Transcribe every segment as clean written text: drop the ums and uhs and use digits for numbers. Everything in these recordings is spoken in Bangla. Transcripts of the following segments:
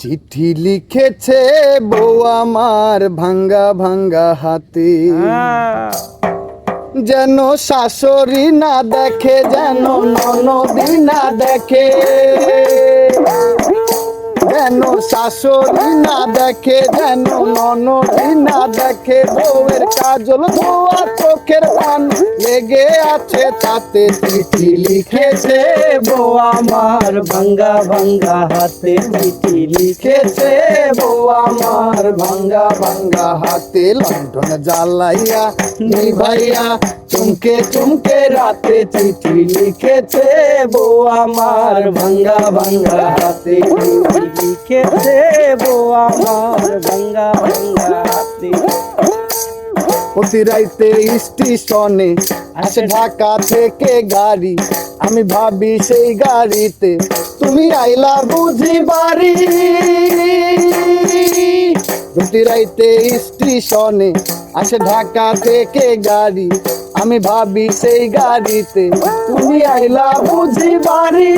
চিঠি লিখেছে বউ আমার ভাঙ্গা ভাঙ্গা হাতে, যেন শাশুড়ি না দেখে, যেন ননদি না দেখে, যেন শাশুড়ি না দেখে, যেন ননদি না দেখে। বউয়ের কাজল ধোয়া চোখের পান লেগে আছে তাতে। চিঠি লিখেছে বউ আমার ভাঙ্গা ভাঙ্গা হাতে, চিঠি লিখেছে বউ আমার ভাঙ্গা ভাঙ্গা হাতে। লণ্ঠন জ্বালাইয়া নিভাইয়া চুমকে চুমকে রাতে, চিঠি লিখেছে বউ আমার ভাঙ্গা ভাঙ্গা হাতে, লিখেছে বউ আমার ভাঙ্গা ভাঙ্গা হাতে। প্রতি রাইতে স্টেশনে আসে ঢাকা থেকে গাড়ি, আমি ভাবি সেই গাড়িতে তুমি আইলা বুঝি বাড়ি। প্রতি রাইতে স্টেশনে আসে ঢাকা থেকে গাড়ি, আমি ভাবি সেই গাড়িতে তুমি আইলা বুঝি বাড়ি।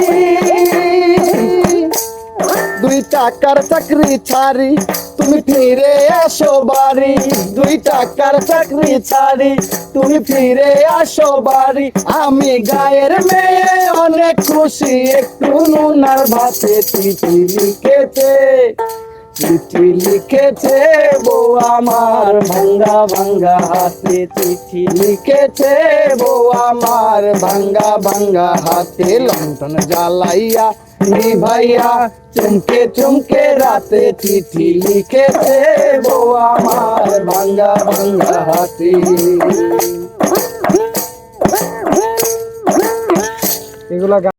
2 টাকার চাকরি ছাড়ি তুমি ফিরে আসো বাড়ি, 2 টাকার চাকরি ছাড়ি তুমি ফিরে আসো বাড়ি। আমি গায়ের মেয়ে অনেক খুশি, একটু নুনার ভাতে। চিঠি লিখেছে, চিঠি লিখেছে বউ আমার ভাঙ্গা ভাঙ্গা হাতে, চিঠি লিখেছে বউ আমার ভাঙ্গা ভাঙ্গা হাতে। লণ্ঠন জ্বালাইয়া নিভাইয়া চুমকে চুমকে রাতে, চিঠি লিখেছে বউ আমার ভাঙ্গা ভাঙ্গা হাতে। এগুলা